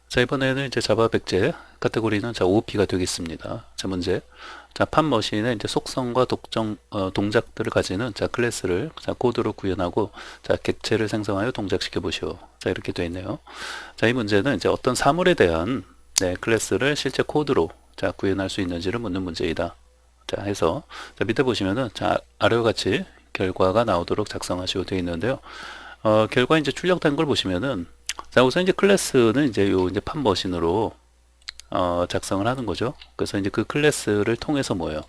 자, 이번에는 이제 자바 백제 카테고리는 자, OOP가 되겠습니다. 자, 문제. 자, 팝머신의 이제 속성과 동작들을 가지는 자, 클래스를 자, 코드로 구현하고 자, 객체를 생성하여 동작시켜 보시오. 자, 이렇게 되어 있네요. 자, 이 문제는 이제 어떤 사물에 대한 네, 클래스를 실제 코드로 자, 구현할 수 있는지를 묻는 문제이다. 자, 해서 자, 밑에 보시면은 자, 아래와 같이 결과가 나오도록 작성하시오 되어 있는데요. 결과 이제 출력된 걸 보시면은 자, 우선 이제 클래스는 이제 요 이제 팝머신으로 작성을 하는 거죠. 그래서 이제 그 클래스를 통해서 뭐예요?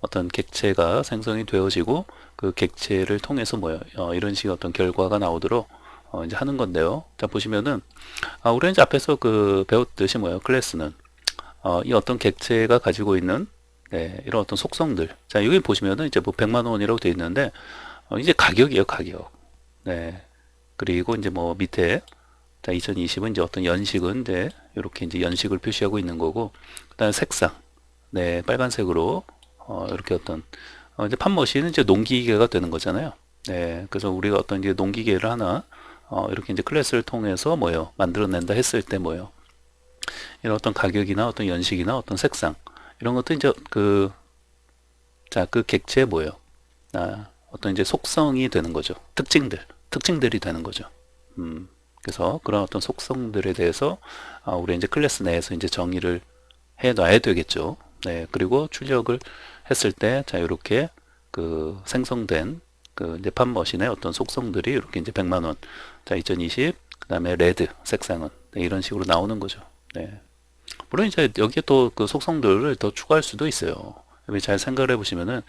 어떤 객체가 생성이 되어지고 그 객체를 통해서 뭐예요? 이런 식의 어떤 결과가 나오도록 이제 하는 건데요. 자, 보시면은 우리가 이제 앞에서 그 배웠듯이 뭐예요? 클래스는 이 어떤 객체가 가지고 있는 네, 이런 어떤 속성들. 자, 여기 보시면은 이제 뭐 100만 원이라고 되어 있는데 이제 가격이에요, 가격. 네. 그리고 이제 뭐 밑에 자, 2020은 이제 어떤 연식은 이제 이렇게 이제 연식을 표시하고 있는 거고, 그다음에 색상, 네, 빨간색으로 이렇게 어떤 이제 팝머신은 이제 농기계가 되는 거잖아요. 네, 그래서 우리가 어떤 이제 농기계를 하나 이렇게 이제 클래스를 통해서 뭐요 만들어낸다 했을 때 뭐요 이런 어떤 가격이나 어떤 연식이나 어떤 색상 이런 것도 이제 그 자, 그 객체에 뭐요 어떤 이제 속성이 되는 거죠. 특징들이 되는 거죠. 그래서 그런 어떤 속성들에 대해서 우리 이제 클래스 내에서 이제 정의를 해 놔야 되겠죠. 네, 그리고 출력을 했을 때, 자, 이렇게 그 생성된 그 이제 팝머신의 어떤 속성들이 이렇게 이제 100만 원, 자, 2020, 그 다음에 레드 색상은 네, 이런 식으로 나오는 거죠. 네. 물론 이제 여기에 또 그 속성들을 더 추가할 수도 있어요. 잘 생각을 해보시면은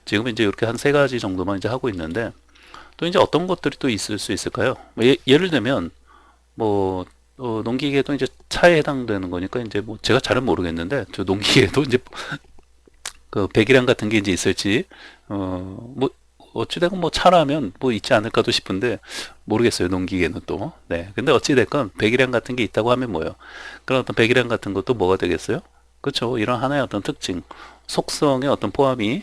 지금 이제 이렇게 한 세 가지 정도만 이제 하고 있는데 또 이제 어떤 것들이 또 있을 수 있을까요? 뭐 예를 들면 뭐 농기계도 이제 차에 해당되는 거니까 이제 뭐 제가 잘은 모르겠는데 저 농기계도 이제 그 배기량 같은 게 이제 있을지 뭐 어찌됐건 뭐 차라면 뭐 있지 않을까도 싶은데 모르겠어요 농기계는 또 네 근데 어찌됐건 배기량 같은 게 있다고 하면 뭐예요 그런 어떤 배기량 같은 것도 뭐가 되겠어요 그렇죠 이런 하나의 어떤 특징 속성의 어떤 포함이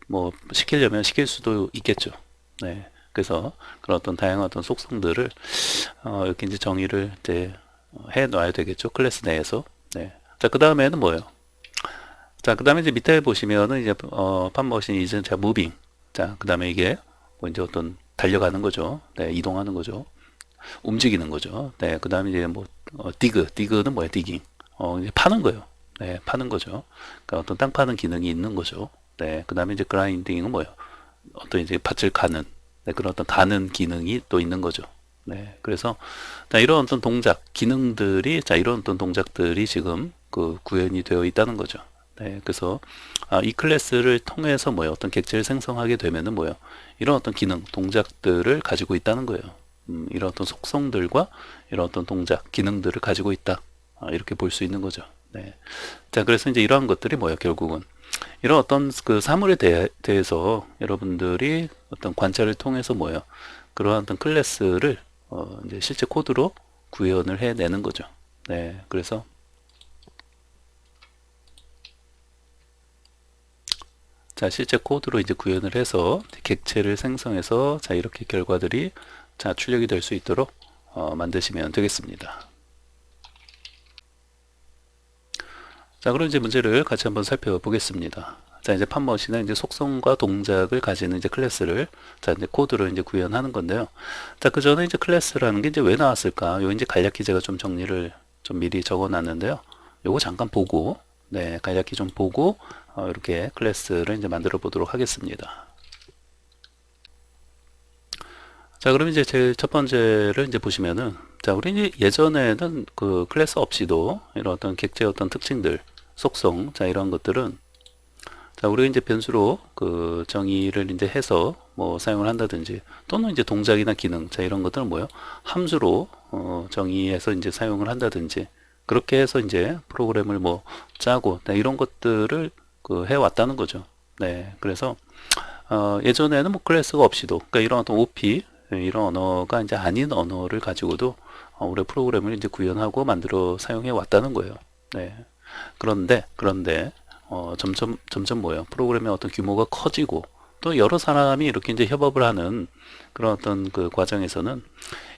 뭐 시키려면 시킬 수도 있겠죠 네 그래서 그런 어떤 다양한 어떤 속성들을 이렇게 이제 정의를 이제 해 놔야 되겠죠. 클래스 내에서. 네. 자, 그 다음에는 뭐예요? 자, 그 다음에 이제 밑에 보시면은 이제, 팝머신 이제 자, 무빙. 자, 그 다음에 이게 뭐 이제 어떤 달려가는 거죠. 네, 이동하는 거죠. 움직이는 거죠. 네, 그 다음에 이제 뭐, 디그는 뭐예요? 디깅. 이제 파는 거예요. 네, 파는 거죠. 그러니까 어떤 땅 파는 기능이 있는 거죠. 네, 그 다음에 이제 그라인딩은 뭐예요? 어떤 이제 밭을 가는 네, 그런 어떤 가는 기능이 또 있는 거죠. 네, 그래서 자, 이런 어떤 동작 기능들이 자 이런 어떤 동작들이 지금 그 구현이 되어 있다는 거죠. 네, 그래서 이 클래스를 통해서 뭐예요? 어떤 객체를 생성하게 되면은 뭐예요? 이런 어떤 기능, 동작들을 가지고 있다는 거예요. 이런 어떤 속성들과 이런 어떤 동작, 기능들을 가지고 있다. 이렇게 볼 수 있는 거죠. 네. 자, 그래서 이제 이러한 것들이 뭐예요? 결국은 이런 어떤 그 사물에 대해서 여러분들이 어떤 관찰을 통해서 뭐예요? 그러한 어떤 클래스를 이제 실제 코드로 구현을 해내는 거죠. 네, 그래서 자 실제 코드로 이제 구현을 해서 객체를 생성해서 자 이렇게 결과들이 자 출력이 될 수 있도록 만드시면 되겠습니다. 자, 그럼 이제 문제를 같이 한번 살펴보겠습니다. 자, 이제 팝머신은 이제 속성과 동작을 가지는 이제 클래스를 자, 이제 코드로 이제 구현하는 건데요. 자, 그 전에 이제 클래스라는 게 이제 왜 나왔을까? 요 이제 간략히 제가 좀 정리를 좀 미리 적어 놨는데요. 요거 잠깐 보고, 네, 간략히 좀 보고, 이렇게 클래스를 이제 만들어 보도록 하겠습니다. 자, 그럼 이제 제일 첫 번째를 이제 보시면은, 자, 우리 이제 예전에는 그 클래스 없이도 이런 어떤 객체의 어떤 특징들, 속성, 자, 이런 것들은 자, 우리가 이제 변수로 그 정의를 이제 해서 뭐 사용을 한다든지 또는 이제 동작이나 기능, 자, 이런 것들은 뭐예요? 함수로 정의해서 이제 사용을 한다든지 그렇게 해서 이제 프로그램을 뭐 짜고 네, 이런 것들을 그 해왔다는 거죠. 네, 그래서 예전에는 뭐 클래스가 없이도 그러니까 이런 어떤 OP 이런 언어가 이제 아닌 언어를 가지고도 우리 프로그램을 이제 구현하고 만들어 사용해 왔다는 거예요. 네. 그런데 점점 뭐예요? 프로그램의 어떤 규모가 커지고 또 여러 사람이 이렇게 이제 협업을 하는 그런 어떤 그 과정에서는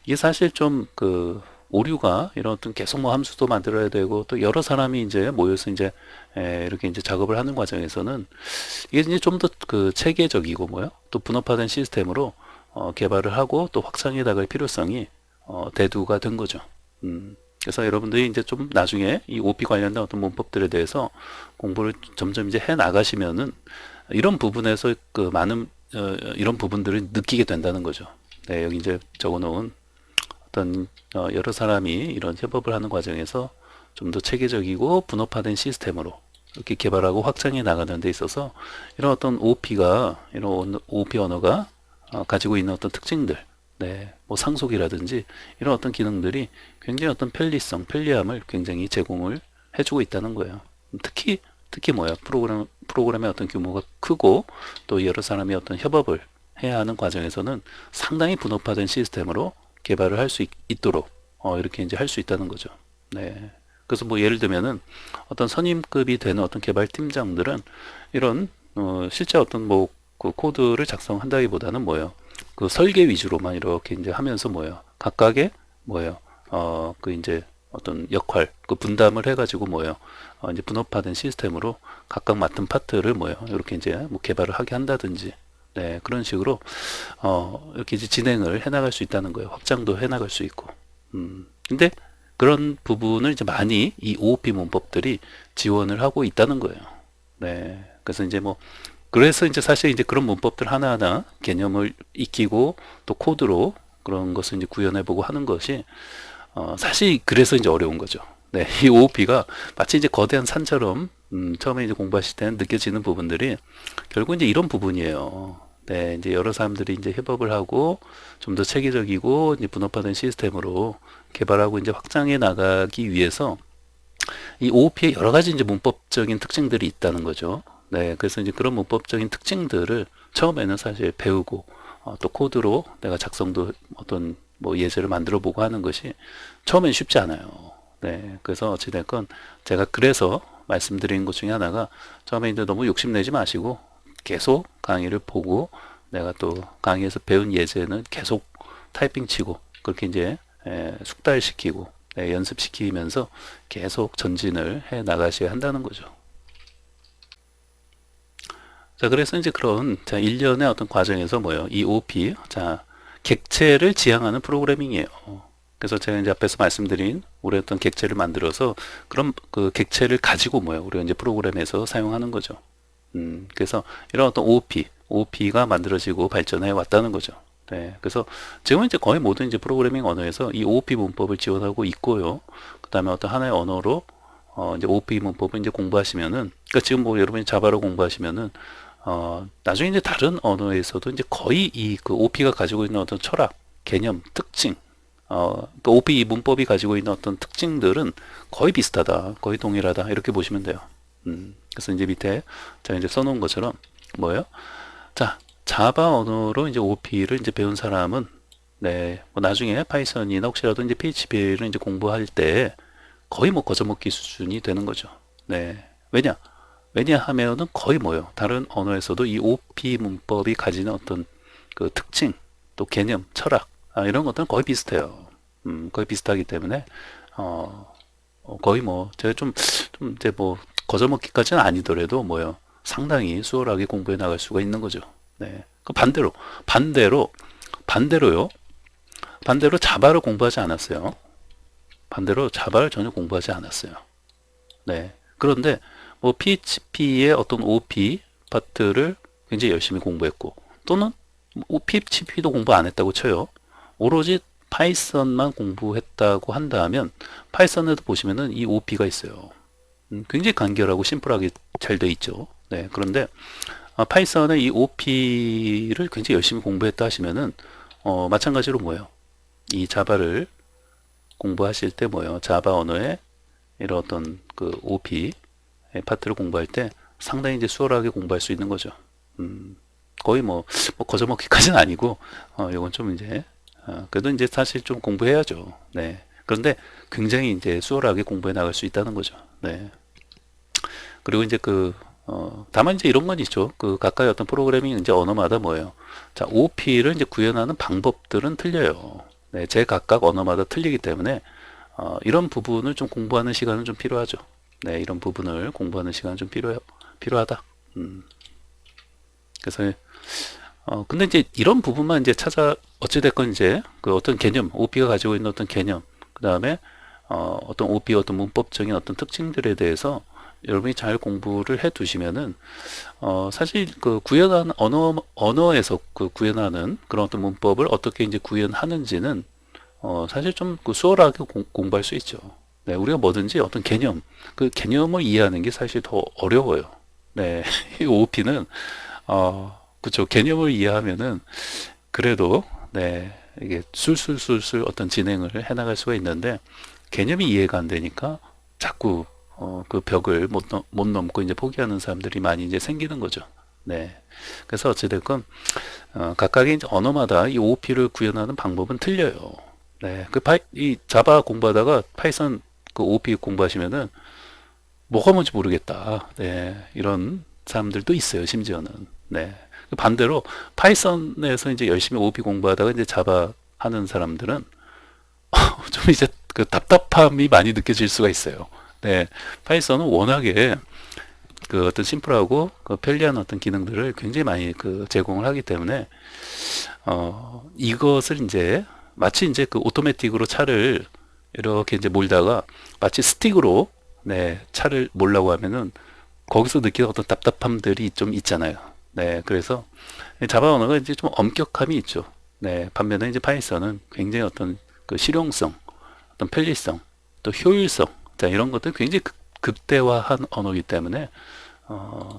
이게 사실 좀 그 오류가 이런 어떤 계속 뭐 함수도 만들어야 되고 또 여러 사람이 이제 모여서 이제 이렇게 이제 작업을 하는 과정에서는 이게 이제 좀 더 그 체계적이고 뭐요 또 분업화된 시스템으로 개발을 하고 또 확장해 나갈 필요성이 대두가 된 거죠. 그래서 여러분들이 이제 좀 나중에 이 OP 관련된 어떤 문법들에 대해서 공부를 점점 이제 해 나가시면은 이런 부분에서 그 많은 이런 부분들을 느끼게 된다는 거죠. 네, 여기 이제 적어 놓은 어떤 여러 사람이 이런 협업을 하는 과정에서 좀 더 체계적이고 분업화된 시스템으로 이렇게 개발하고 확장해 나가는 데 있어서 이런 어떤 이런 OP 언어가 가지고 있는 어떤 특징들, 네, 뭐 상속이라든지 이런 어떤 기능들이 굉장히 어떤 편리함을 굉장히 제공을 해주고 있다는 거예요. 특히 뭐야 프로그램의 어떤 규모가 크고 또 여러 사람이 어떤 협업을 해야 하는 과정에서는 상당히 분업화된 시스템으로 개발을 할 수 있도록 이렇게 이제 할 수 있다는 거죠. 네. 그래서 뭐 예를 들면은 어떤 선임급이 되는 어떤 개발 팀장들은 이런 실제 어떤 뭐 그 코드를 작성한다기보다는 뭐예요? 그 설계 위주로만 이렇게 이제 하면서 뭐예요? 각각의 뭐예요? 그 이제 어떤 역할, 그 분담을 해가지고 뭐예요? 이제 분업화된 시스템으로 각각 맡은 파트를 뭐예요? 이렇게 이제 뭐 개발을 하게 한다든지, 네, 그런 식으로 이렇게 이제 진행을 해나갈 수 있다는 거예요. 확장도 해나갈 수 있고. 근데 그런 부분을 이제 많이 이 OOP 문법들이 지원을 하고 있다는 거예요. 네, 그래서 이제 뭐 그래서 이제 사실 이제 그런 문법들 하나하나 개념을 익히고 또 코드로 그런 것을 이제 구현해보고 하는 것이 사실 그래서 이제 어려운 거죠. 네, 이 OOP가 마치 이제 거대한 산처럼 처음에 이제 공부하실 때는 느껴지는 부분들이 결국 이제 이런 부분이에요. 네, 이제 여러 사람들이 이제 협업을 하고 좀 더 체계적이고 이제 분업화된 시스템으로 개발하고 이제 확장해 나가기 위해서 이 OOP에 여러 가지 이제 문법적인 특징들이 있다는 거죠. 네, 그래서 이제 그런 문법적인 특징들을 처음에는 사실 배우고 또 코드로 내가 작성도 어떤 뭐 예제를 만들어 보고 하는 것이 처음엔 쉽지 않아요. 네, 그래서 어찌됐건 제가 그래서 말씀드린 것 중에 하나가 처음에 이제 너무 욕심내지 마시고 계속 강의를 보고 내가 또 강의에서 배운 예제는 계속 타이핑 치고 그렇게 이제 숙달시키고 연습시키면서 계속 전진을 해 나가셔야 한다는 거죠. 자, 그래서 이제 그런 자, 일련의 어떤 과정에서 뭐예요? 이 OP, 자, 객체를 지향하는 프로그래밍이에요. 그래서 제가 이제 앞에서 말씀드린 우리 어떤 객체를 만들어서 그런 그 객체를 가지고 뭐예요? 우리가 이제 프로그램에서 사용하는 거죠. 그래서 이런 어떤 OOP가 만들어지고 발전해 왔다는 거죠. 네, 그래서 지금은 이제 거의 모든 이제 프로그래밍 언어에서 이 OOP 문법을 지원하고 있고요. 그 다음에 어떤 하나의 언어로 이제 OOP 문법을 이제 공부하시면은, 그러니까 지금 뭐 여러분이 자바로 공부하시면은 나중에 이제 다른 언어에서도 이제 거의 이 그 OOP가 가지고 있는 어떤 철학, 개념, 특징, 그 OOP 문법이 가지고 있는 어떤 특징들은 거의 비슷하다, 거의 동일하다 이렇게 보시면 돼요. 그래서 이제 밑에 제가 이제 써놓은 것처럼 뭐예요? 자, 자바 언어로 이제 OOP를 이제 배운 사람은 네, 뭐 나중에 파이썬이나 혹시라도 이제 PHP를 이제 공부할 때 거의 뭐 거저먹기 수준이 되는 거죠. 네, 왜냐하면은 거의 뭐요? 다른 언어에서도 이 OOP 문법이 가지는 어떤 그 특징, 또 개념, 철학 이런 것들은 거의 비슷해요. 거의 비슷하기 때문에 거의 뭐 제가 좀 이제 뭐 거저먹기까지는 아니더라도 뭐요? 상당히 수월하게 공부해 나갈 수가 있는 거죠. 네. 그 반대로요. 반대로 자바를 공부하지 않았어요. 반대로 자바를 전혀 공부하지 않았어요. 네. 그런데 뭐 PHP의 어떤 OP 파트를 굉장히 열심히 공부했고 또는 뭐 PHP도 공부 안 했다고 쳐요. 오로지 파이썬만 공부했다고 한다면 파이썬에도 보시면은 이 OP가 있어요. 굉장히 간결하고 심플하게 잘 돼 있죠. 네. 그런데 파이썬의 이 OP를 굉장히 열심히 공부했다 하시면은 마찬가지로 뭐예요? 이 자바를 공부하실 때 뭐예요? 자바 언어의 이런 어떤 그 OP 파트를 공부할 때 상당히 이제 수월하게 공부할 수 있는 거죠. 거의 뭐 거저먹기까지는 아니고 이건 좀 이제 그래도 이제 사실 좀 공부해야죠. 네. 그런데 굉장히 이제 수월하게 공부해 나갈 수 있다는 거죠. 네. 그리고 이제 다만 이제 이런 건 있죠. 그 각각의 어떤 프로그래밍 이제 언어마다 뭐예요? 자, OOP를 이제 구현하는 방법들은 틀려요. 네, 제 각각 언어마다 틀리기 때문에 이런 부분을 좀 공부하는 시간은 좀 필요하죠. 네, 이런 부분을 공부하는 시간은 좀 필요하다. 그래서 근데 이제 이런 부분만 이제 어찌됐건 이제 그 어떤 개념, OP가 가지고 있는 어떤 개념, 그 다음에 어떤 OP 어떤 문법적인 어떤 특징들에 대해서 여러분이 잘 공부를 해 두시면은 사실 그 구현하는 언어에서 그 구현하는 그런 어떤 문법을 어떻게 이제 구현하는지는 사실 좀 그 수월하게 공부할 수 있죠. 네, 우리가 뭐든지 어떤 개념, 그 개념을 이해하는 게 사실 더 어려워요. 네, 이 OP는 그쵸. 개념을 이해하면은 그래도 네, 이게 술술술술 어떤 진행을 해나갈 수가 있는데 개념이 이해가 안 되니까 자꾸 그 벽을 못 넘고 이제 포기하는 사람들이 많이 이제 생기는 거죠. 네. 그래서 어찌됐건 각각의 이제 언어마다 이 OOP를 구현하는 방법은 틀려요. 네. 이 자바 공부하다가 파이썬 그 OOP 공부하시면은 뭐가 뭔지 모르겠다. 네. 이런 사람들도 있어요. 심지어는. 네. 반대로 파이썬에서 이제 열심히 OOP 공부하다가 이제 자바 하는 사람들은 좀 이제 그 답답함이 많이 느껴질 수가 있어요. 네. 파이썬은 워낙에 그 어떤 심플하고 그 편리한 어떤 기능들을 굉장히 많이 그 제공을 하기 때문에 이것을 이제 마치 이제 그 오토매틱으로 차를 이렇게 이제 몰다가 마치 스틱으로 네, 차를 몰라고 하면은 거기서 느끼는 어떤 답답함들이 좀 있잖아요. 네, 그래서 자바 언어가 이제 좀 엄격함이 있죠. 네, 반면에 이제 파이썬은 굉장히 어떤 그 실용성, 어떤 편리성, 또 효율성, 자, 이런 것들 굉장히 극대화한 언어이기 때문에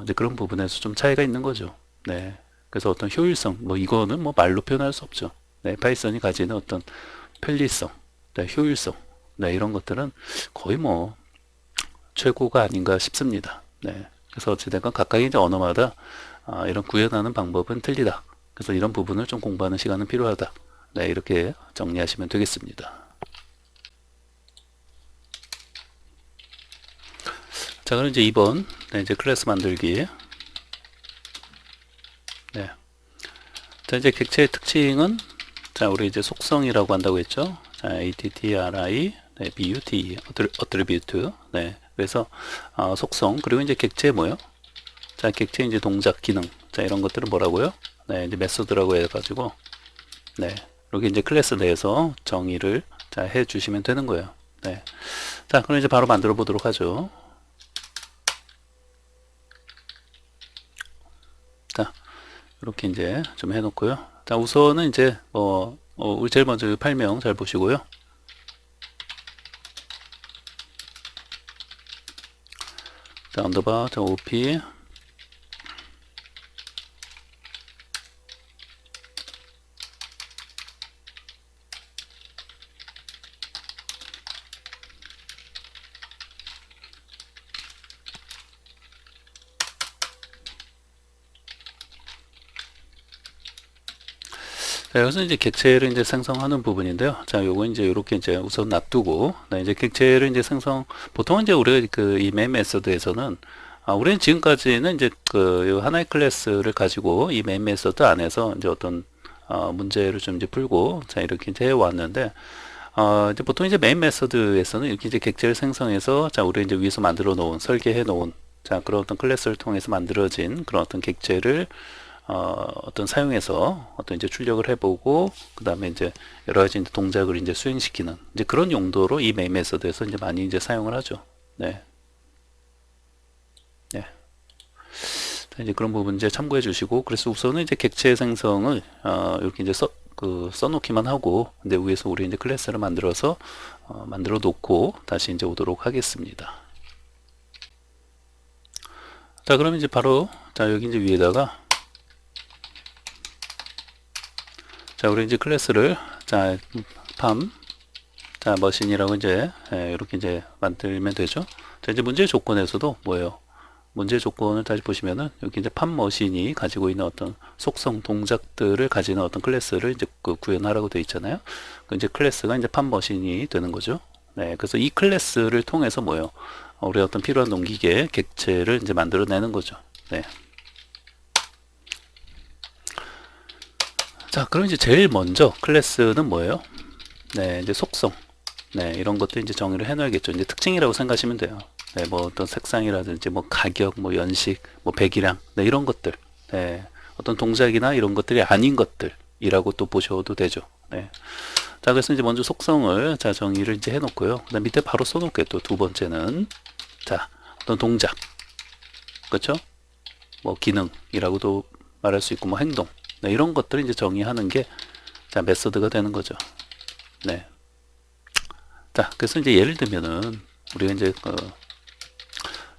이제 그런 부분에서 좀 차이가 있는 거죠. 네. 그래서 어떤 효율성, 뭐 이거는 뭐 말로 표현할 수 없죠. 네, 파이썬이 가지는 어떤 편리성, 네, 효율성, 네, 이런 것들은 거의 뭐 최고가 아닌가 싶습니다. 네. 그래서 어찌됐건 각각의 이제 언어마다 이런 구현하는 방법은 틀리다. 그래서 이런 부분을 좀 공부하는 시간은 필요하다. 네, 이렇게 정리하시면 되겠습니다. 자, 그럼 이제 2번, 네, 이제 클래스 만들기. 네. 자, 이제 객체의 특징은, 자, 우리 이제 속성이라고 한다고 했죠. 자, attri, 네, but, attribute. 네. 그래서, 속성, 그리고 이제 객체 뭐요? 자, 객체 이제 동작, 기능. 자, 이런 것들은 뭐라고요? 네, 이제 메소드라고 해가지고, 네. 이렇게 이제 클래스 내에서 정의를 자, 해 주시면 되는 거예요. 네. 자, 그럼 이제 바로 만들어 보도록 하죠. 자, 이렇게 이제 좀 해놓고요. 자, 우선은 이제 우리 제일 먼저 파일명 잘 보시고요. 자, 언더바, 자, op 자, 여기서 이제 객체를 이제 생성하는 부분인데요. 자, 요거 이제 이렇게 이제 우선 놔두고, 네, 이제 객체를 이제 보통은 이제 우리가 그 이 메인 메서드에서는, 우리는 지금까지는 이제 그 하나의 클래스를 가지고 이 메인 메서드 안에서 이제 어떤, 문제를 좀 이제 풀고, 자, 이렇게 이제 해왔는데, 이제 보통 이제 메인 메서드에서는 이렇게 이제 객체를 생성해서, 자, 우리 이제 위에서 만들어 놓은, 설계해 놓은, 자, 그런 어떤 클래스를 통해서 만들어진 그런 어떤 객체를 어떤 사용해서 어떤 이제 출력을 해보고 그 다음에 이제 여러 가지 이제 동작을 이제 수행시키는 이제 그런 용도로 이 메인 메서드에서 이제 많이 이제 사용을 하죠. 네. 네. 자, 이제 그런 부분 이제 참고해 주시고 그래서 우선은 이제 객체 생성을 이렇게 이제 써놓기만 하고 근데 위에서 우리 이제 클래스를 만들어서 만들어 놓고 다시 이제 오도록 하겠습니다. 자, 그럼 이제 바로 자 여기 이제 위에다가 자, 우리 이제 클래스를 자, 자, 머신이라고 이제 이렇게 이제 만들면 되죠. 자, 이제 문제 조건에서도 뭐예요? 문제 조건을 다시 보시면은 여기 이제 팜 머신이 가지고 있는 어떤 속성 동작들을 가지는 어떤 클래스를 이제 그 구현하라고 되어 있잖아요. 그 이제 클래스가 이제 팜 머신이 되는 거죠. 네, 그래서 이 클래스를 통해서 뭐예요? 우리 어떤 필요한 농기계 객체를 이제 만들어내는 거죠. 네. 자, 그럼 이제 제일 먼저 클래스는 뭐예요? 네, 이제 속성. 네, 이런 것도 이제 정의를 해놔야겠죠. 이제 특징이라고 생각하시면 돼요. 네, 뭐 어떤 색상이라든지 뭐 가격, 뭐 연식, 뭐 배기량, 네, 이런 것들. 네, 어떤 동작이나 이런 것들이 아닌 것들이라고 또 보셔도 되죠. 네. 자, 그래서 이제 먼저 속성을 자 정의를 이제 해놓고요. 그다음 밑에 바로 써놓을게요. 또 두 번째는 자 어떤 동작, 그렇죠? 뭐 기능이라고도 말할 수 있고 뭐 행동, 네, 이런 것들을 이제 정의하는 게 자 메서드가 되는 거죠. 네. 자, 그래서 이제 예를 들면은 우리가 이제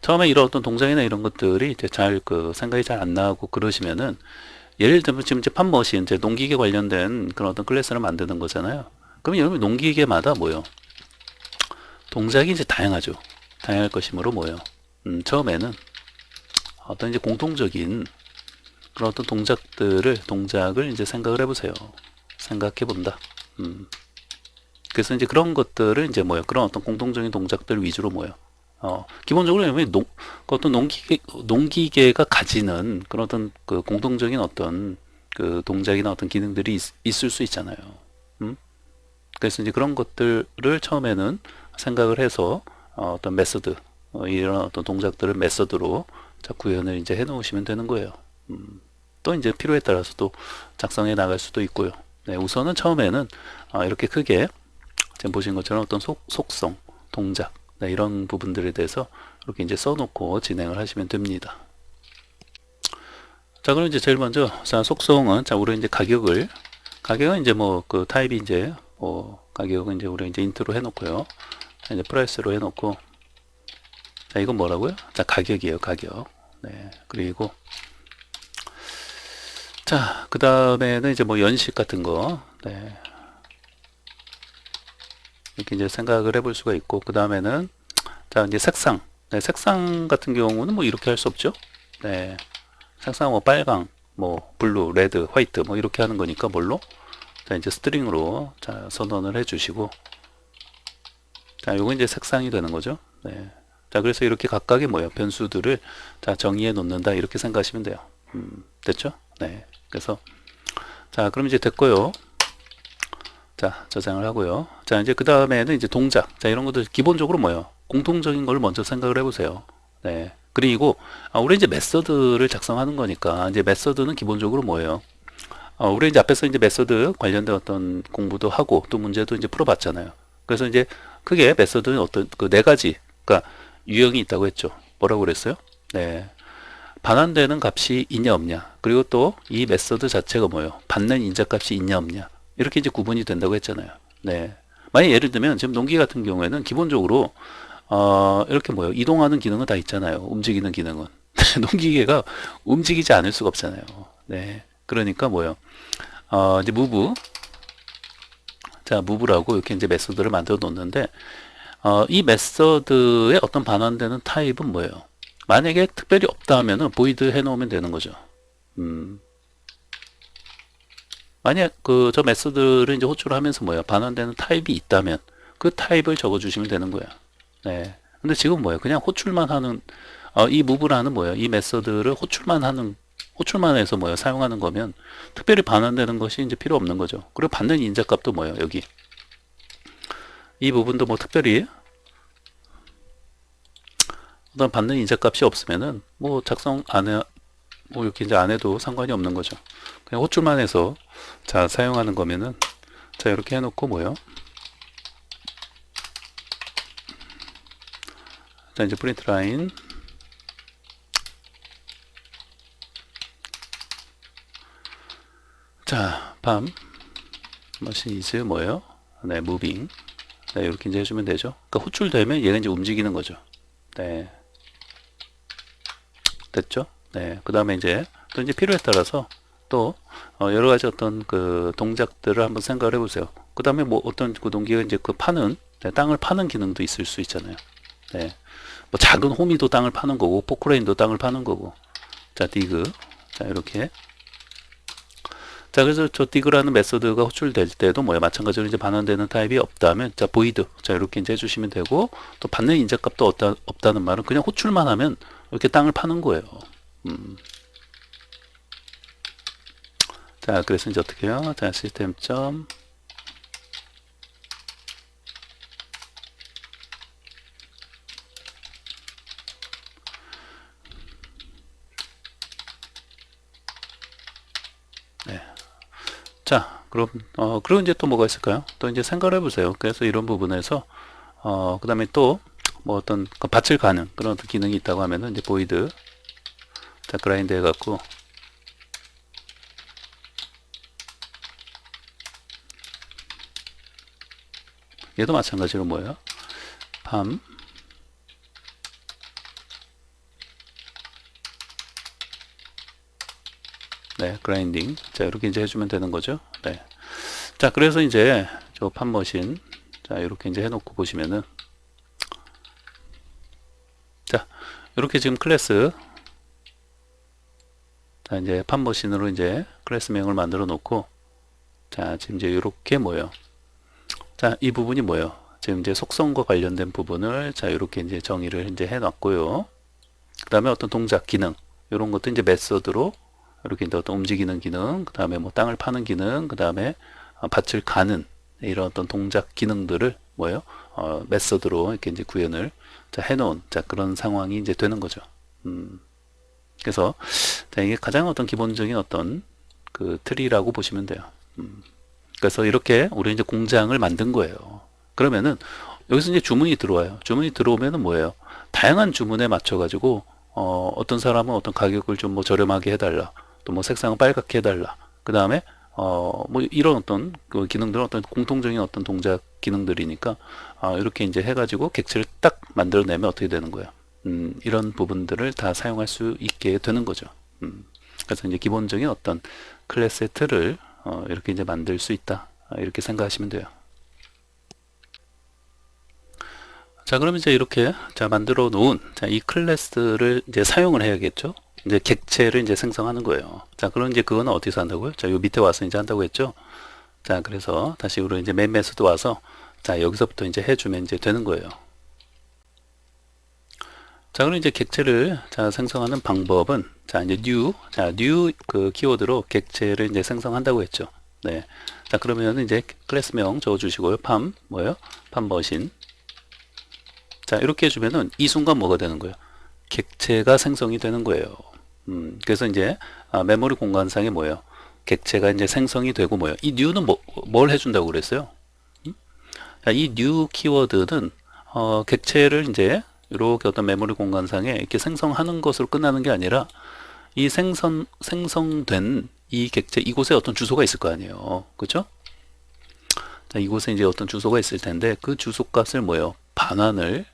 처음에 이런 어떤 동작이나 이런 것들이 이제 잘 생각이 잘 안 나고 그러시면은 예를 들면 지금 이제 팜머신 이제 농기계 관련된 그런 어떤 클래스를 만드는 거잖아요. 그러면 여러분 농기계마다 뭐요? 동작이 이제 다양하죠. 다양할 것이므로 뭐요? 처음에는 어떤 이제 공통적인 그런 어떤 동작을 이제 생각을 해보세요. 생각해 본다. 그래서 이제 그런 것들을 이제 뭐요? 그런 어떤 공통적인 동작들 위주로 뭐요? 기본적으로 그 어떤 농기계가 가지는 그런 어떤 공통적인 어떤 동작이나 어떤 기능들이 있을 수 있잖아요. 그래서 이제 그런 것들을 처음에는 생각을 해서 어떤 메서드, 이런 어떤 동작들을 메서드로 자, 구현을 이제 해 놓으시면 되는 거예요. 또 이제 필요에 따라서 또 작성해 나갈 수도 있고요. 네, 우선은 처음에는 이렇게 크게 지금 보신 것처럼 어떤 속성, 동작, 네, 이런 부분들에 대해서 이렇게 이제 써놓고 진행을 하시면 됩니다. 자, 그럼 이제 제일 먼저 자, 속성은 자, 우리 이제 가격은 이제 뭐 타입이 이제 가격은 이제 우리 이제 인트로 해놓고요. 자, 이제 프라이스로 해놓고 자, 이건 뭐라고요? 자, 가격이에요, 가격. 네, 그리고 자, 그 다음에는 이제 뭐 연식 같은 거, 네, 이렇게 이제 생각을 해볼 수가 있고, 그 다음에는 자, 이제 색상, 네, 색상 같은 경우는 뭐 이렇게 할 수 없죠. 네, 색상 뭐 빨강, 뭐 블루, 레드, 화이트 뭐 이렇게 하는 거니까 뭘로? 자, 이제 스트링으로 자 선언을 해주시고, 자, 요거 이제 색상이 되는 거죠. 네. 자, 그래서 이렇게 각각의 뭐예요? 변수들을 자 정의해 놓는다 이렇게 생각하시면 돼요. 됐죠? 네. 그래서 자, 그럼 이제 됐고요. 자, 저장을 하고요. 자, 이제 그 다음에는 이제 동작. 자, 이런 것들 기본적으로 뭐예요? 공통적인 걸 먼저 생각을 해보세요. 네. 그리고 우리 이제 메서드를 작성하는 거니까 이제 메서드는 기본적으로 뭐예요? 우리 이제 앞에서 이제 메서드 관련된 어떤 공부도 하고 또 문제도 이제 풀어봤잖아요. 그래서 이제 크게 메서드는 어떤 네 가지, 그러니까 유형이 있다고 했죠. 뭐라고 그랬어요? 네. 반환되는 값이 있냐 없냐. 그리고 또 이 메서드 자체가 뭐예요? 받는 인자값이 있냐 없냐. 이렇게 이제 구분이 된다고 했잖아요. 네. 만약 예를 들면 지금 농기 같은 경우에는 기본적으로 이렇게 뭐예요? 이동하는 기능은 다 있잖아요. 움직이는 기능은. 농기계가 움직이지 않을 수가 없잖아요. 네. 그러니까 뭐예요? 이제 무브. 자, 무브라고 이렇게 이제 메서드를 만들어 놓는데, 이 메서드의 어떤 반환되는 타입은 뭐예요? 만약에 특별히 없다 하면은 보이드 해 놓으면 되는 거죠. 만약 저 메서드를 이제 호출을 하면서 뭐예요? 반환되는 타입이 있다면 그 타입을 적어 주시면 되는 거예요. 네. 근데 지금 뭐예요? 그냥 호출만 하는 이 무브라는 뭐예요? 이 메서드를 호출만 해서 뭐예요? 사용하는 거면 특별히 반환되는 것이 이제 필요 없는 거죠. 그리고 받는 인자값도 뭐예요? 여기 이 부분도 뭐 특별히 어떤 받는 인자값이 없으면은 뭐 작성 안 해, 뭐 이렇게 이제 안 해도 상관이 없는 거죠. 그냥 호출만 해서 자 사용하는 거면은 자 이렇게 해놓고 뭐예요? 자 이제 프린트 라인 자 밤 머신 이즈 뭐예요? 네 무빙 네 이렇게 이제 해주면 되죠. 그러니까 호출되면 얘가 이제 움직이는 거죠. 네 됐죠? 네 그 다음에 이제 또 이제 필요에 따라서 또 여러 가지 어떤 동작들을 한번 생각을 해보세요. 그 다음에 뭐 어떤 동기가 이제 파는 네, 땅을 파는 기능도 있을 수 있잖아요. 네. 뭐 작은 호미도 땅을 파는 거고 포크레인도 땅을 파는 거고 자 디그 자 이렇게 자 그래서 저 디그라는 메서드가 호출될 때도 뭐야 마찬가지로 이제 반환되는 타입이 없다면 자 보이드 자 이렇게 이제 해주시면 되고 또 받는 인자값도 없다는 말은 그냥 호출만 하면 이렇게 땅을 파는 거예요. 자 그래서 이제 어떻게 해요? 자 시스템 점 자, 그리고 이제 또 뭐가 있을까요? 또 이제 생각을 해보세요. 그래서 이런 부분에서, 그 다음에 또, 뭐 어떤, 밭을 가는 그런 어떤 기능이 있다고 하면은, 이제 보이드, 자, 그라인드 해갖고, 얘도 마찬가지로 뭐예요? 팜, 네, 그라인딩. 자, 이렇게 이제 해주면 되는 거죠. 네. 자, 그래서 이제, 저 팜머신, 자, 이렇게 이제 해놓고 보시면은, 자, 이렇게 지금 클래스, 자, 이제 팜머신으로 이제 클래스명을 만들어 놓고, 자, 지금 이제 이렇게 뭐예요? 자, 이 부분이 뭐예요? 지금 이제 속성과 관련된 부분을, 자, 이렇게 이제 정의를 이제 해놨고요. 그 다음에 어떤 동작, 기능, 이런 것도 이제 메서드로, 이렇게 이제 어떤 움직이는 기능, 그 다음에 뭐 땅을 파는 기능, 그 다음에 밭을 가는 이런 어떤 동작 기능들을 뭐예요? 메서드로 이렇게 이제 구현을 자, 해놓은 자, 그런 상황이 이제 되는 거죠. 그래서 자, 이게 가장 어떤 기본적인 어떤 그 틀이라고 보시면 돼요. 그래서 이렇게 우리 이제 공장을 만든 거예요. 그러면은 여기서 이제 주문이 들어와요. 주문이 들어오면은 뭐예요? 다양한 주문에 맞춰 가지고 어떤 사람은 어떤 가격을 좀 뭐 저렴하게 해달라, 또 뭐 색상을 빨갛게 해달라. 그 다음에 뭐 이런 어떤 그 기능들은 어떤 공통적인 어떤 동작 기능들이니까 이렇게 이제 해가지고 객체를 딱 만들어내면 어떻게 되는 거예요? 이런 부분들을 다 사용할 수 있게 되는 거죠. 그래서 이제 기본적인 어떤 클래스의 틀을 이렇게 이제 만들 수 있다. 이렇게 생각하시면 돼요. 자, 그러면 이제 이렇게 자 만들어 놓은 자, 이 클래스를 이제 사용을 해야겠죠. 이제 객체를 이제 생성하는 거예요. 자, 그럼 이제 그거는 어디서 한다고요? 자, 요 밑에 와서 이제 한다고 했죠. 자, 그래서 다시 우리 이제 맨 메소드 와서 자, 여기서부터 이제 해주면 이제 되는 거예요. 자, 그럼 이제 객체를 자, 생성하는 방법은 자, 이제 new 그 키워드로 객체를 이제 생성한다고 했죠. 네. 자, 그러면 이제 클래스명 적어 주시고요. 팜 뭐예요? 팜 머신. 자, 이렇게 해주면은 이 순간 뭐가 되는 거예요? 객체가 생성이 되는 거예요. 그래서 이제 메모리 공간상에 뭐예요? 객체가 이제 생성이 되고 뭐예요? 이 new는 뭘 해준다고 그랬어요? 자, 이 new 키워드는 객체를 이제 이렇게 어떤 메모리 공간상에 이렇게 생성하는 것으로 끝나는 게 아니라 이 생성된 이 객체 이곳에 어떤 주소가 있을 거 아니에요. 그렇죠? 자, 이곳에 이제 어떤 주소가 있을 텐데 그 주소 값을 뭐예요? 반환을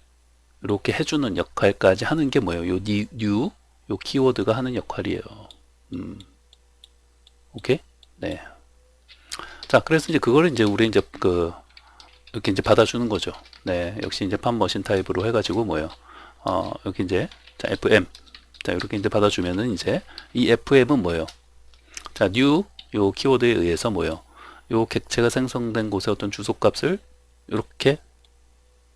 이렇게 해주는 역할까지 하는 게 뭐예요? 요 new 요 키워드가 하는 역할이에요. 오케이? 네. 자, 그래서 이제 그거를 이제 우리 이제 이렇게 이제 받아주는 거죠. 네, 역시 이제 팜 머신 타입으로 해가지고 뭐예요? 여기 이제 자 FM 자 이렇게 이제 받아주면은 이제 이 FM은 뭐예요? 자 new 요 키워드에 의해서 뭐예요? 요 객체가 생성된 곳의 어떤 주소값을 이렇게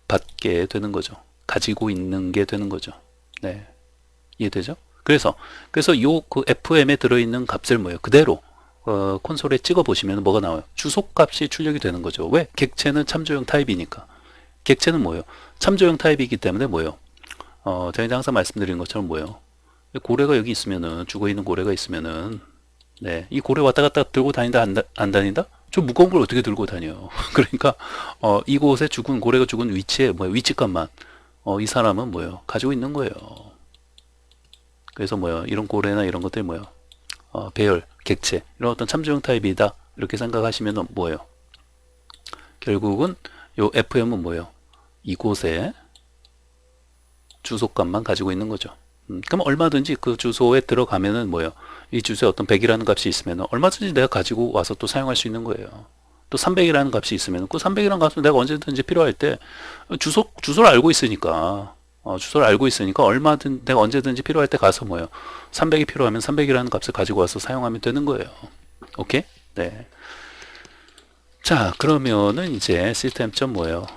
받게 되는 거죠. 가지고 있는 게 되는 거죠. 네, 이해되죠? 그래서 요 그 FM에 들어있는 값을 뭐예요? 그대로 콘솔에 찍어 보시면 뭐가 나와요? 주소값이 출력이 되는 거죠. 왜? 객체는 참조형 타입이니까. 객체는 뭐예요? 참조형 타입이기 때문에 뭐예요? 제가 이제 항상 말씀드리는 것처럼 뭐예요? 고래가 여기 있으면은, 죽어있는 고래가 있으면은, 네, 이 고래 왔다 갔다 들고 다닌다, 안 다닌다? 좀 무거운 걸 어떻게 들고 다녀요? 그러니까, 이곳에 고래가 죽은 위치에, 뭐예요? 위치값만, 이 사람은 뭐예요? 가지고 있는 거예요. 그래서 뭐예요? 이런 고래나 이런 것들이 뭐예요? 배열, 객체, 이런 어떤 참조형 타입이다. 이렇게 생각하시면 뭐예요? 결국은 요 FM은 뭐예요? 이곳에 주소값만 가지고 있는 거죠. 그럼 얼마든지 그 주소에 들어가면은 뭐예요? 이 주소에 어떤 100이라는 값이 있으면 얼마든지 내가 가지고 와서 또 사용할 수 있는 거예요. 또 300이라는 값이 있으면 그 300이라는 값은 내가 언제든지 필요할 때 주소를 알고 있으니까 주소를 알고 있으니까 얼마든 내가 언제든지 필요할 때 가서 뭐예요? 300이 필요하면 300이라는 값을 가지고 와서 사용하면 되는 거예요. 오케이? 네. 자, 그러면은 이제 시스템 점 뭐예요?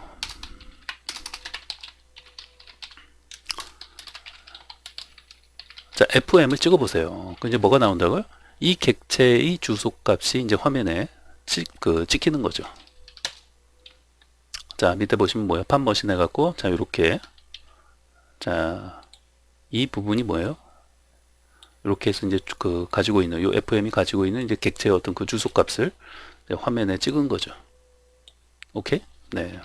자, FM을 찍어보세요. 그 이제 뭐가 나온다고요? 이 객체의 주소값이 이제 화면에 찍히는 거죠. 자, 밑에 보시면 뭐예요? 팜머신 해갖고, 자, 요렇게. 자, 이 부분이 뭐예요? 이렇게 해서 이제 그 가지고 있는 요 FM이 가지고 있는 이제 객체의 어떤 그 주소 값을 화면에 찍은 거죠. 오케이? 네.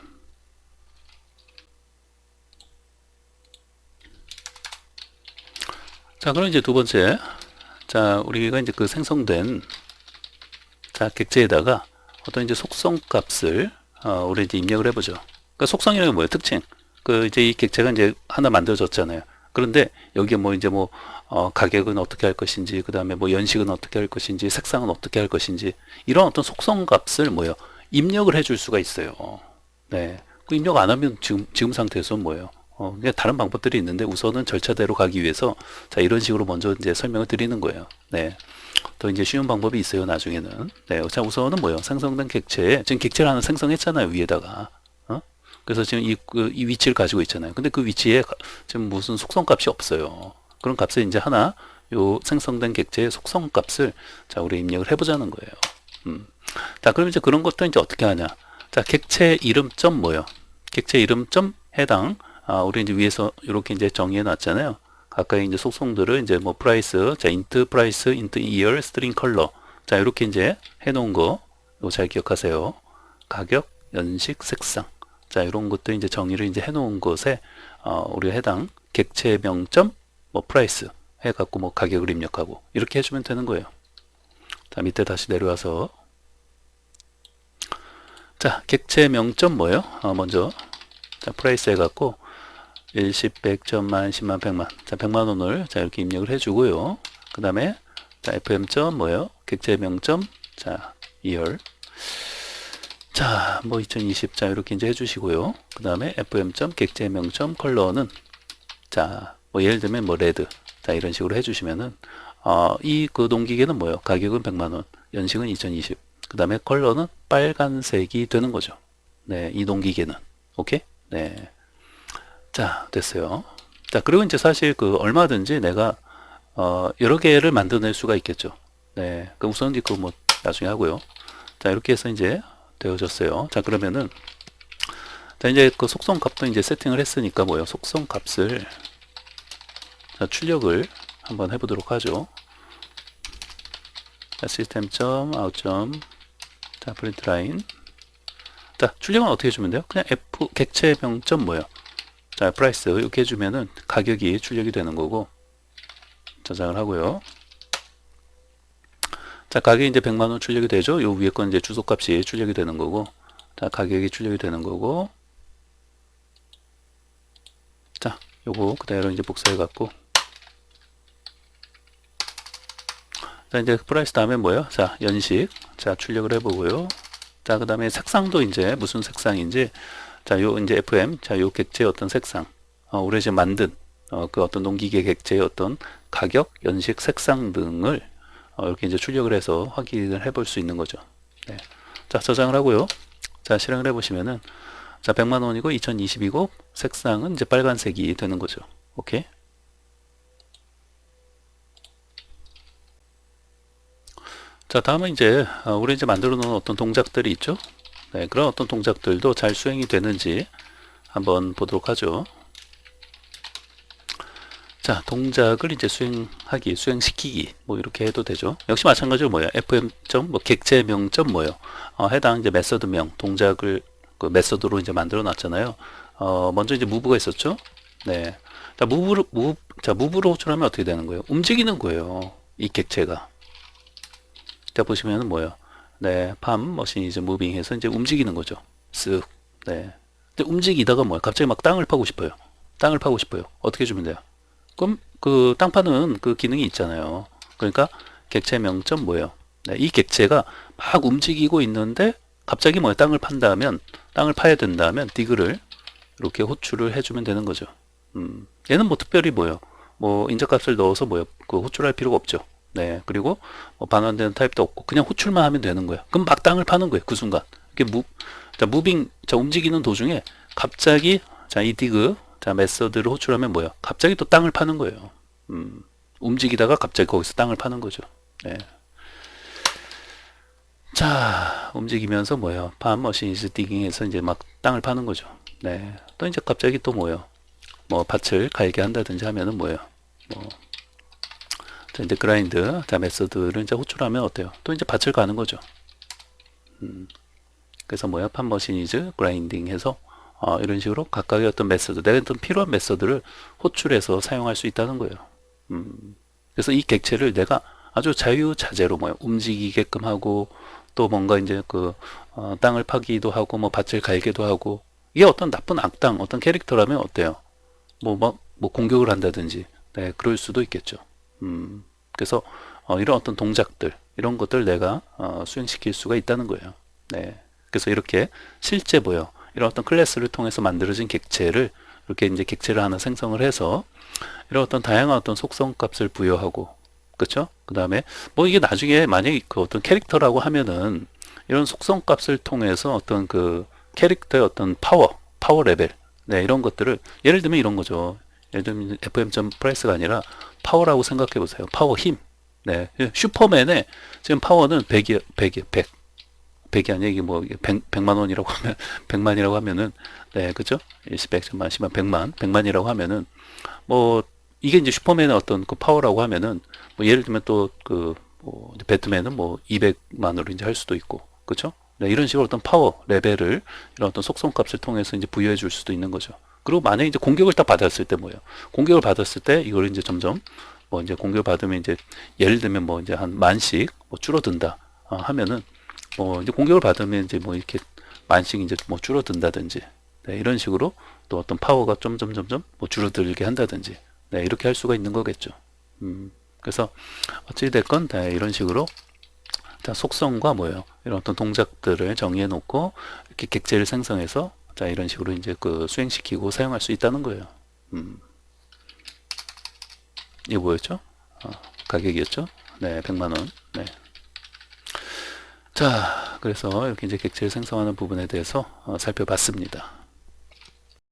자, 그럼 이제 두 번째. 자, 우리가 이제 그 생성된 자, 객체에다가 어떤 이제 속성 값을 우리 이제 입력을 해보죠. 그러니까 속성이라는 게 뭐예요? 특징. 그 이제 이 객체가 이제 하나 만들어졌잖아요. 그런데 여기에 뭐 이제 뭐 가격은 어떻게 할 것인지, 그 다음에 뭐 연식은 어떻게 할 것인지, 색상은 어떻게 할 것인지 이런 어떤 속성 값을 뭐예요? 입력을 해줄 수가 있어요. 네. 그 입력 안 하면 지금 상태에서 뭐예요? 그냥 다른 방법들이 있는데 우선은 절차대로 가기 위해서 자 이런 식으로 먼저 이제 설명을 드리는 거예요. 네. 더 이제 쉬운 방법이 있어요, 나중에는. 네. 자, 우선은 뭐예요? 생성된 객체에, 지금 객체를 하나 생성했잖아요, 위에다가. 그래서 지금 이 위치를 가지고 있잖아요. 근데 그 위치에 지금 무슨 속성 값이 없어요. 그런 값을 이제 하나, 요 생성된 객체의 속성 값을 자, 우리 입력을 해보자는 거예요. 자, 그럼 이제 그런 것도 이제 어떻게 하냐. 자, 객체 이름 점 뭐요? 객체 이름 점 해당. 우리 이제 위에서 이렇게 이제 정의해 놨잖아요. 각각의 이제 속성들을 이제 뭐 프라이스, 자, 인트 프라이스, 인트 이어, 스트링 컬러. 자, 이렇게 이제 해 놓은 거, 이거 잘 기억하세요. 가격, 연식, 색상. 자, 이런 것도 이제 정의를 이제 해 놓은 것에, 우리가 해당 객체명점, 뭐 프라이스 해갖고 뭐 가격을 입력하고 이렇게 해주면 되는 거예요. 자, 밑에 다시 내려와서. 자, 객체명점 뭐예요? 먼저, 자, 프라이스 해갖고, 1, 10, 100, 1000만, 10만, 100만. 자, 100만 원을 자, 이렇게 입력을 해주고요. 그 다음에, 자, FM 뭐예요? 객체명점, 자, 2열. 자, 뭐 2020, 자, 이렇게 이제 해주시고요. 그 다음에 FM 객체명점 컬러는, 자, 뭐 예를 들면 뭐 레드. 자, 이런 식으로 해주시면은, 이 그 농기계는 뭐예요? 가격은 100만 원, 연식은 2020. 그 다음에 컬러는 빨간색이 되는 거죠. 네, 이 농기계는. 오케이? 네. 자, 됐어요. 자, 그리고 이제 사실 그 얼마든지 내가 여러 개를 만들어낼 수가 있겠죠. 네, 그 우선 이거 뭐 나중에 하고요. 자, 이렇게 해서 이제 되어졌어요. 자, 그러면은 자, 이제 그 속성 값도 이제 세팅을 했으니까 뭐예요? 속성 값을 자, 출력을 한번 해보도록 하죠. 자, 시스템.out. 자, 프린트 라인. 자, 출력은 어떻게 해주면 돼요? 그냥 F 객체명 점 뭐예요? 자, 프라이스 이렇게 해주면은 가격이 출력이 되는 거고 저장을 하고요. 자, 가격이 이제 100만 원 출력이 되죠. 요 위에 건 이제 주소값이 출력이 되는 거고, 자, 가격이 출력이 되는 거고, 자, 요거 그대로 이제 복사해 갖고, 자, 이제 프라이스 다음에 뭐예요? 자, 연식, 자, 출력을 해보고요. 자, 그 다음에 색상도 이제 무슨 색상인지, 자, 요 이제 FM, 자, 요 객체의 어떤 색상, 우리 이제 만든 그 어떤 농기계 객체의 어떤 가격, 연식, 색상 등을 이렇게 이제 출력을 해서 확인을 해볼 수 있는 거죠. 네. 자, 저장을 하고요. 자, 실행을 해보시면은 자, 100만 원이고 2020이고 색상은 이제 빨간색이 되는 거죠. 오케이. 자, 다음은 이제 우리 이제 만들어 놓은 어떤 동작들이 있죠. 네, 그런 어떤 동작들도 잘 수행이 되는지 한번 보도록 하죠. 자, 동작을 이제 수행시키기, 뭐 이렇게 해도 되죠. 역시 마찬가지로 뭐예요? fm 뭐 객체명 뭐예요? 해당 이제 메서드명 동작을 그 메서드로 이제 만들어 놨잖아요. 먼저 이제 무브가 있었죠. 네. 자, 무브로 호출하면 어떻게 되는 거예요? 움직이는 거예요. 이 객체가. 자, 보시면은 뭐예요? 네, 팜 머신 이제 무빙해서 이제 움직이는 거죠. 쓱. 네. 근데 움직이다가 뭐예요? 갑자기 막 땅을 파고 싶어요. 땅을 파고 싶어요. 어떻게 해주면 돼요? 그럼 그 땅 파는 그 기능이 있잖아요. 그러니까 객체명 뭐예요? 네, 이 객체가 막 움직이고 있는데 갑자기 뭐예요? 땅을 판다면 땅을 파야 된다면 디그를 이렇게 호출을 해주면 되는 거죠. 얘는 뭐 특별히 뭐예요? 뭐 인적값을 넣어서 뭐예요? 그 호출할 필요가 없죠. 네, 그리고 뭐 반환되는 타입도 없고 그냥 호출만 하면 되는 거예요. 그럼 막 땅을 파는 거예요. 그 순간. 이게 자, 무빙, 자, 움직이는 도중에 갑자기 자, 이 디그 자, 메서드를 호출하면 뭐예요? 갑자기 또 땅을 파는 거예요. 움직이다가 갑자기 거기서 땅을 파는 거죠. 네. 자, 움직이면서 뭐예요? 팜 머신 이즈 디깅에서 이제 막 땅을 파는 거죠. 네. 또 이제 갑자기 또 뭐예요? 뭐 밭을 갈게 한다든지 하면은 뭐예요? 뭐 자, 이제 그라인드, 자, 메서드를 이제 호출하면 어때요? 또 이제 밭을 가는 거죠. 그래서 뭐야? 팝머신이즈 그라인딩 해서 이런 식으로 각각의 어떤 메서드, 내가 어떤 필요한 메서드를 호출해서 사용할 수 있다는 거예요. 그래서 이 객체를 내가 아주 자유자재로 뭐야? 움직이게끔 하고 또 뭔가 이제 그 땅을 파기도 하고 뭐 밭을 갈기도 하고 이게 어떤 나쁜 악당, 어떤 캐릭터라면 어때요? 뭐 공격을 한다든지 네, 그럴 수도 있겠죠. 그래서 이런 어떤 동작들 이런 것들 내가 수행시킬 수가 있다는 거예요. 네. 그래서 이렇게 실제 뭐요? 이런 어떤 클래스를 통해서 만들어진 객체를 이렇게 이제 객체를 하나 생성을 해서 이런 어떤 다양한 어떤 속성 값을 부여하고 그렇죠? 그 다음에 뭐 이게 나중에 만약에 그 어떤 캐릭터라고 하면은 이런 속성 값을 통해서 어떤 그 캐릭터의 어떤 파워 레벨 네, 이런 것들을 예를 들면 이런 거죠. 예를 들면 fm.price가 아니라 파워라고 생각해 보세요. 파워 힘. 네. 슈퍼맨의 지금 파워는 100이 아니라 이게 뭐 100만 원이라고 하면 100만이라고 하면은 네, 그죠? 일시백, 천만, 10만, 100만이라고 하면은 뭐 이게 이제 슈퍼맨의 어떤 그 파워라고 하면은 뭐 예를 들면 또 뭐 배트맨은 뭐 200만으로 이제 할 수도 있고 그렇죠? 네, 이런 식으로 어떤 파워 레벨을 이런 어떤 속성 값을 통해서 이제 부여해 줄 수도 있는 거죠. 그리고 만약에 이제 공격을 딱 받았을 때 뭐예요? 공격을 받았을 때 이걸 이제 점점 뭐 이제 공격을 받으면 이제 예를 들면 뭐 이제 한 만씩 뭐 줄어든다 하면은 뭐 이제 공격을 받으면 이제 뭐 이렇게 만씩 이제 뭐 줄어든다든지 네, 이런 식으로 또 어떤 파워가 점점 뭐 줄어들게 한다든지 네, 이렇게 할 수가 있는 거겠죠. 그래서 어찌됐건 네, 이런 식으로 자, 속성과 뭐예요? 이런 어떤 동작들을 정의해 놓고 이렇게 객체를 생성해서 자, 이런 식으로 이제 그 수행시키고 사용할 수 있다는 거예요. 이게 뭐였죠? 가격이었죠? 네, 100만 원. 네. 자, 그래서 이렇게 이제 객체를 생성하는 부분에 대해서 살펴봤습니다.